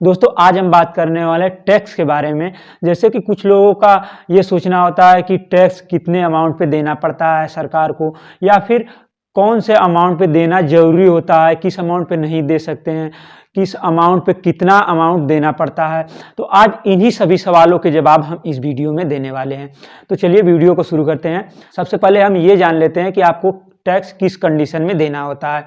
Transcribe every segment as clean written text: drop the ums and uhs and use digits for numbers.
दोस्तों आज हम बात करने वाले टैक्स के बारे में। जैसे कि कुछ लोगों का ये सोचना होता है कि टैक्स कितने अमाउंट पे देना पड़ता है सरकार को, या फिर कौन से अमाउंट पे देना ज़रूरी होता है, किस अमाउंट पे नहीं दे सकते हैं, किस अमाउंट पे कितना अमाउंट देना पड़ता है। तो आज इन्हीं सभी सवालों के जवाब हम इस वीडियो में देने वाले हैं। तो चलिए वीडियो को शुरू करते हैं। सबसे पहले हम ये जान लेते हैं कि आपको टैक्स किस कंडीशन में देना होता है।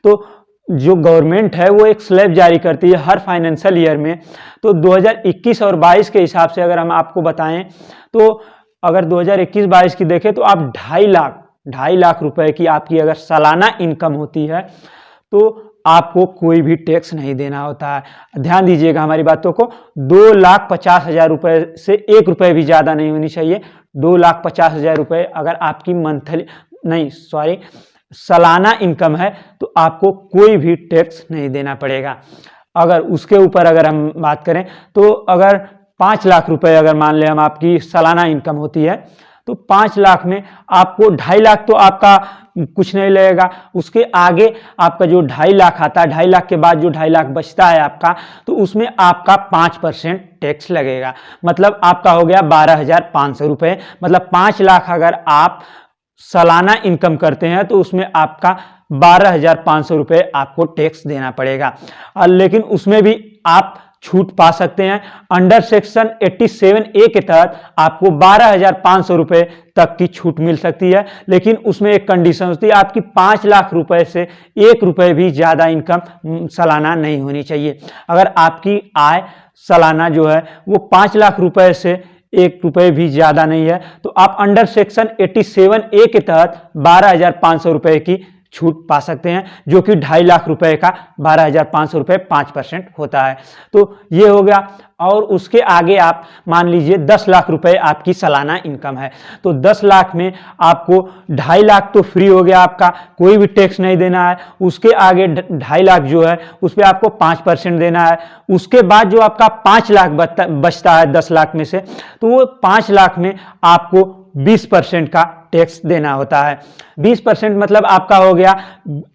तो जो गवर्नमेंट है वो एक स्लैब जारी करती है हर फाइनेंशियल ईयर में। तो 2021 और 22 के हिसाब से अगर हम आपको बताएं तो अगर 2021-22 की देखें तो आप 2.5 लाख रुपए की आपकी अगर सालाना इनकम होती है तो आपको कोई भी टैक्स नहीं देना होता है। ध्यान दीजिएगा हमारी बातों को। 2,50,000 रुपये से 1 रुपये भी ज़्यादा नहीं होनी चाहिए। 2,50,000 रुपये अगर आपकी सालाना इनकम है तो आपको कोई भी टैक्स नहीं देना पड़ेगा। अगर उसके ऊपर अगर हम बात करें तो अगर 5 लाख रुपए अगर मान लें हम आपकी सालाना इनकम होती है तो 5 लाख में आपको 2.5 लाख तो आपका कुछ नहीं लगेगा। उसके आगे आपका जो 2.5 लाख आता है, 2.5 लाख के बाद जो 2.5 लाख बचता है आपका, तो उसमें आपका 5% टैक्स लगेगा। मतलब आपका हो गया 12,500 रुपये। मतलब 5 लाख अगर आप सालाना इनकम करते हैं तो उसमें आपका 12,500 रुपये आपको टैक्स देना पड़ेगा। लेकिन उसमें भी आप छूट पा सकते हैं। अंडर सेक्शन 87A के तहत आपको 12,500 रुपये तक की छूट मिल सकती है। लेकिन उसमें एक कंडीशन होती है, आपकी 5 लाख रुपए से 1 रुपये भी ज़्यादा इनकम सालाना नहीं होनी चाहिए। अगर आपकी आय सालाना जो है वो 5 लाख रुपए से 1 रुपये भी ज़्यादा नहीं है तो आप अंडर सेक्शन 87A के तहत 12,500 रुपये की छूट पा सकते हैं, जो कि 2.5 लाख रुपए का 12,500 रुपये 5% होता है। तो ये हो गया। और उसके आगे आप मान लीजिए 10 लाख रुपए आपकी सालाना इनकम है तो 10 लाख में आपको 2.5 लाख तो फ्री हो गया, आपका कोई भी टैक्स नहीं देना है। उसके आगे 2.5 लाख जो है उस पर आपको 5% देना है। उसके बाद जो आपका 5 लाख बचता है 10 लाख में से, तो वो 5 लाख में आपको 20% का टैक्स देना होता है। 20% मतलब आपका हो गया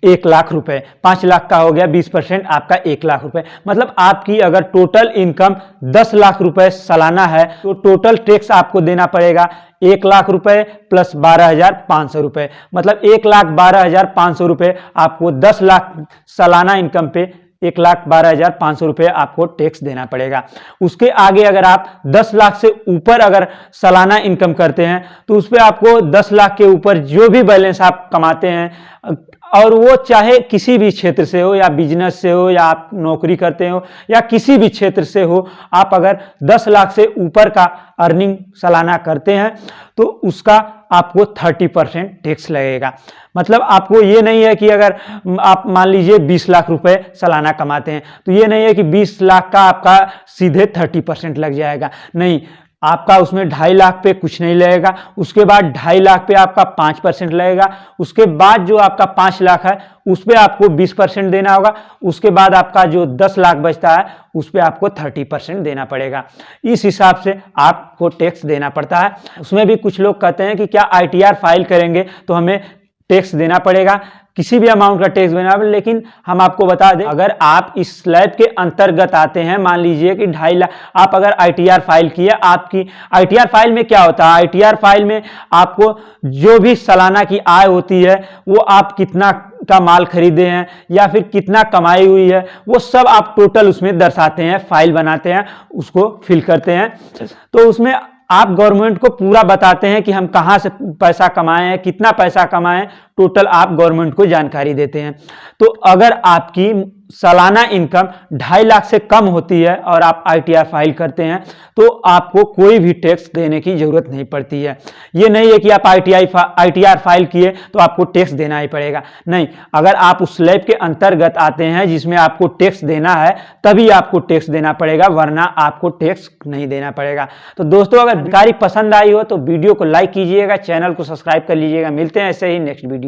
1 लाख रुपए। 5 लाख का हो गया 20% आपका 1 लाख रुपए। मतलब आपकी अगर टोटल इनकम 10 लाख रुपए सालाना है तो टोटल टैक्स आपको देना पड़ेगा 1 लाख रुपए प्लस 12,500 रुपये। मतलब 1,12,500 रुपये आपको 10 लाख सालाना इनकम पे 1,12,500 रुपये आपको टैक्स देना पड़ेगा। उसके आगे अगर आप 10 लाख से ऊपर अगर सालाना इनकम करते हैं तो उस पर आपको 10 लाख के ऊपर जो भी बैलेंस आप कमाते हैं, और वो चाहे किसी भी क्षेत्र से हो, या बिजनेस से हो, या आप नौकरी करते हो, या किसी भी क्षेत्र से हो, आप अगर 10 लाख से ऊपर का अर्निंग सालाना करते हैं तो उसका आपको 30% टैक्स लगेगा। मतलब आपको ये नहीं है कि अगर आप मान लीजिए 20 लाख रुपए सालाना कमाते हैं तो ये नहीं है कि 20 लाख का आपका सीधे 30% लग जाएगा। नहीं, आपका उसमें 2.5 लाख पे कुछ नहीं लगेगा। उसके बाद 2.5 लाख पे आपका 5% लगेगा। उसके बाद जो आपका 5 लाख है उस पर आपको 20% देना होगा। उसके बाद आपका जो 10 लाख बचता है उस पर आपको 30% देना पड़ेगा। इस हिसाब से आपको टैक्स देना पड़ता है। उसमें भी कुछ लोग कहते हैं कि क्या ITR फाइल करेंगे तो हमें टैक्स देना पड़ेगा, किसी भी अमाउंट का टैक्स देना पड़ेगा। लेकिन हम आपको बता दें, अगर आप इस स्लैब के अंतर्गत आते हैं, मान लीजिए कि 2.5 लाख आप अगर ITR फाइल किए, आपकी ITR फाइल में क्या होता है, ITR फाइल में आपको जो भी सालाना की आय होती है वो आप कितना का माल खरीदे हैं या फिर कितना कमाई हुई है वो सब आप टोटल उसमें दर्शाते हैं, फाइल बनाते हैं, उसको फिल करते हैं। तो उसमें आप गवर्नमेंट को पूरा बताते हैं कि हम कहाँ से पैसा कमाए हैं, कितना पैसा कमाए हैं, टोटल आप गवर्नमेंट को जानकारी देते हैं। तो अगर आपकी सालाना इनकम 2.5 लाख से कम होती है और आप ITR फाइल करते हैं तो आपको कोई भी टैक्स देने की जरूरत नहीं पड़ती है। ये नहीं है कि आप ITR फाइल किए तो आपको टैक्स देना ही पड़ेगा। नहीं, अगर आप उस स्लैब के अंतर्गत आते हैं जिसमें आपको टैक्स देना है तभी आपको टैक्स देना पड़ेगा, वरना आपको टैक्स नहीं देना पड़ेगा। तो दोस्तों, अगर जानकारी पसंद आई हो तो वीडियो को लाइक कीजिएगा, चैनल को सब्सक्राइब कर लीजिएगा। मिलते हैं ऐसे ही नेक्स्ट वीडियो।